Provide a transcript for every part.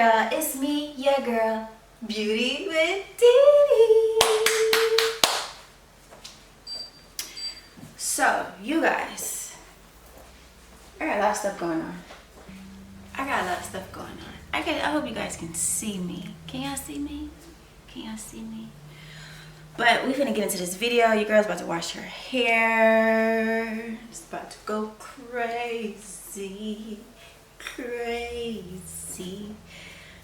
y'all? It's me, your girl, Beauty with DiDi. So, you guys, I got a lot of stuff going on. I hope you guys can see me. Can y'all see me? But we finna get into this video. Your girl's about to wash her hair. It's about to go crazy.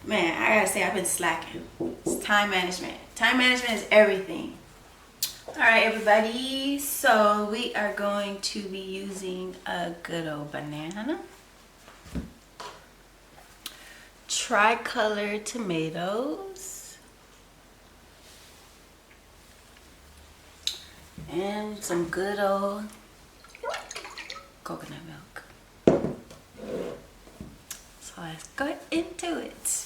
Man, I gotta say, I've been slacking. It's time management. Time management is everything. Alright, everybody. So we are going to be using a good old banana, tricolor tomatoes, and some good old coconut milk. So let's go into it.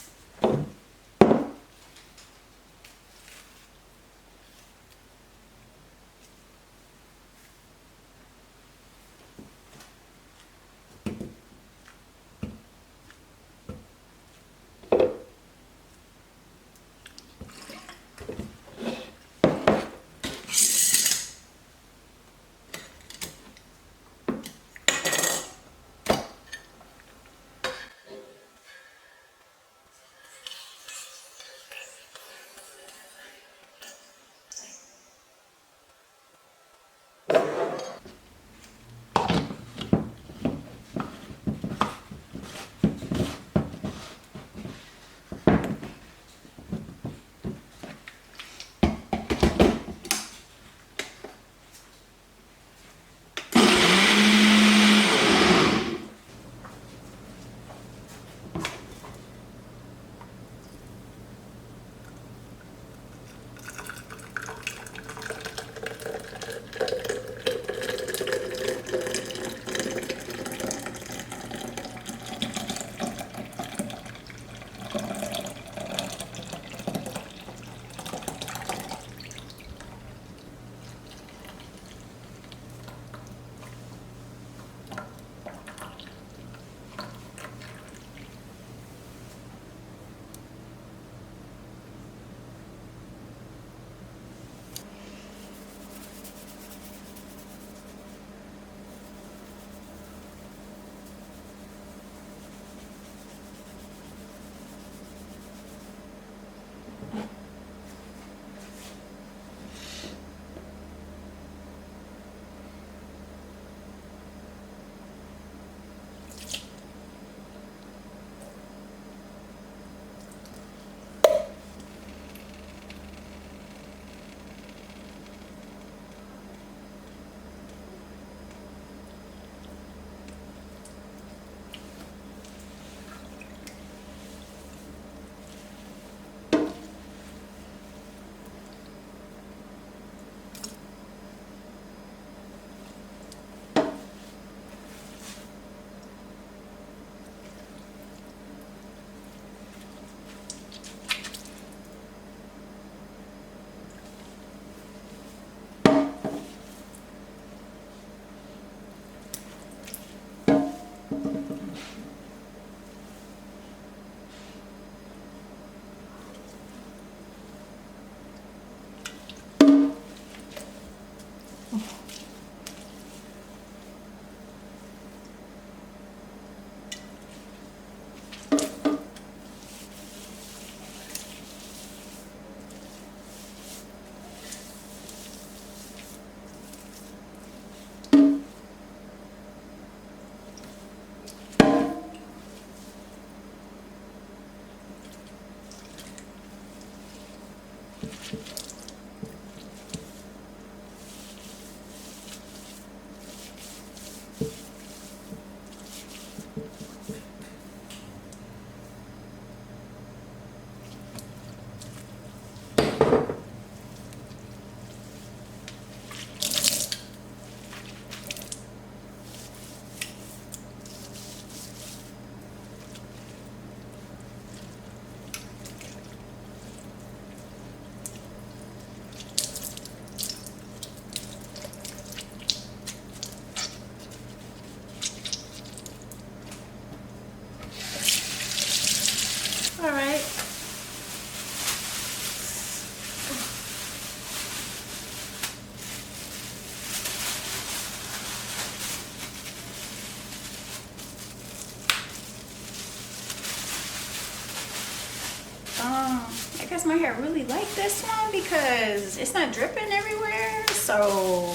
hair really like this one because it's not dripping everywhere. So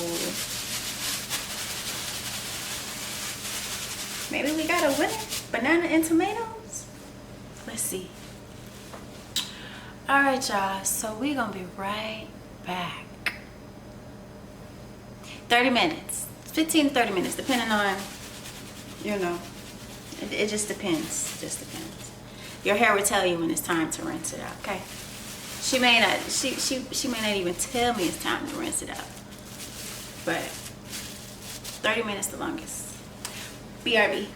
maybe we got a winner. Banana and tomatoes. Let's see. All right, y'all. So we're gonna be right back. 30 minutes, 15 to 30 minutes, depending on, you know, it just depends. Just depends. Your hair will tell you when it's time to rinse it out. Okay. She may not. She may not even tell me it's time to rinse it out. But 30 minutes the longest. BRB.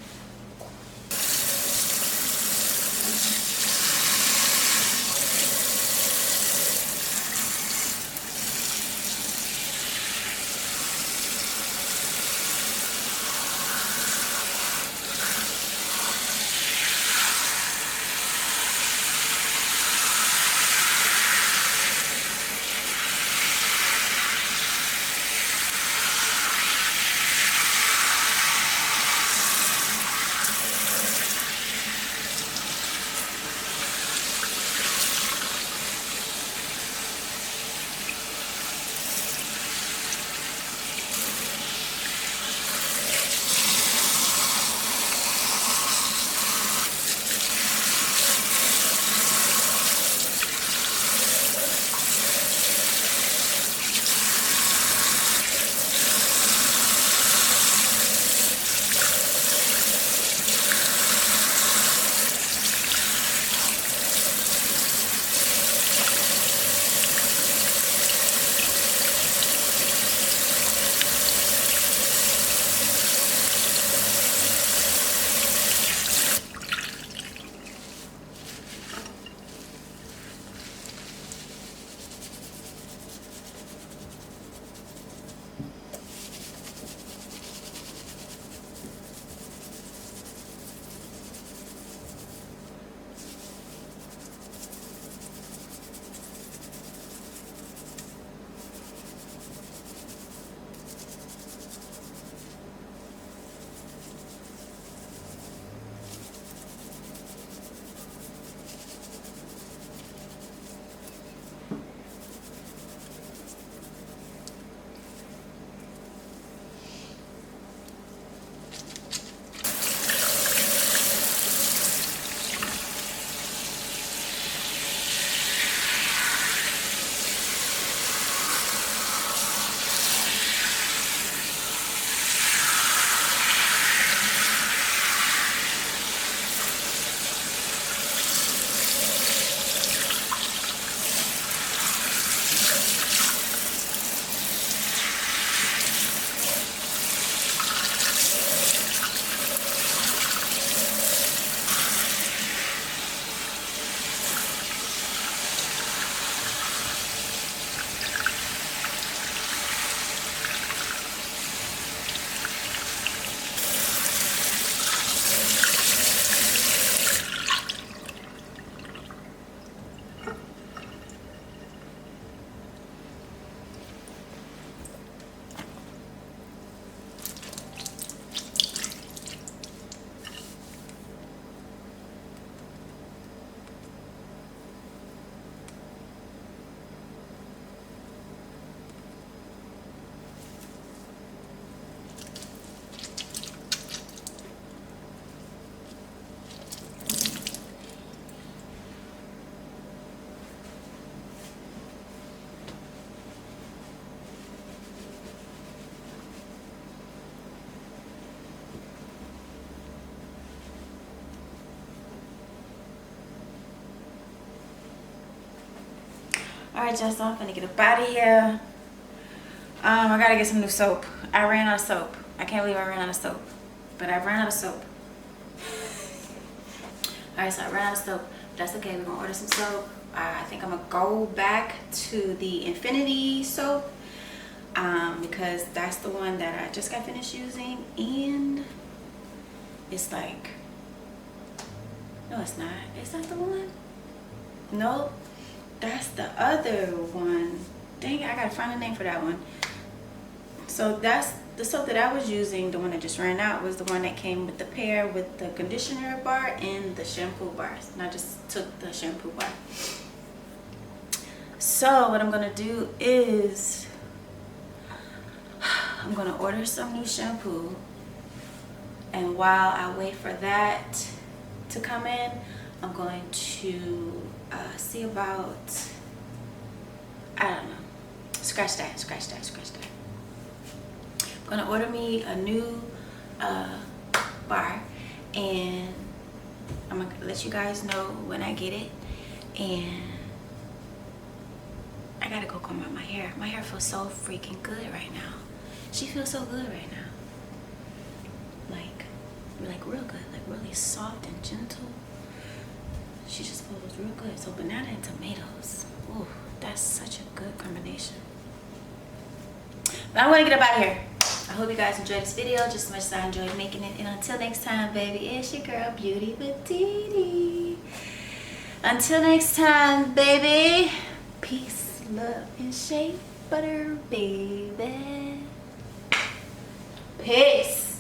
Alright, y'all, so I'm finna get up out of here. I gotta get some new soap. I ran out of soap. I can't believe I ran out of soap. But I ran out of soap. Alright, so I ran out of soap. That's okay, we're gonna order some soap. I think I'm gonna go back to the Infinity soap. Because that's the one that I just got finished using. And it's like, no, it's not. Is that the one? Nope. That's the other one. Dang it, I gotta find a name for that one. So that's the soap that I was using. The one that just ran out was the one that came with the pair with the conditioner bar and the shampoo bar. And I just took the shampoo bar. So what I'm gonna do is I'm gonna order some new shampoo, and while I wait for that to come in, I'm going to see about, I don't know, scratch that. I'm gonna order me a new bar, and I'm gonna let you guys know when I get it. And I gotta go comb out my hair. My hair feels so freaking good right now. She feels so good right now. Like real good, like really soft and gentle. She just feels real good. So banana and tomatoes. Ooh, that's such a good combination. But I'm gonna get up out of here. I hope you guys enjoyed this video just as much as I enjoyed making it. And until next time, baby, it's your girl Beauty with DiDi. Until next time, baby. Peace, love, and shea butter, baby. Peace.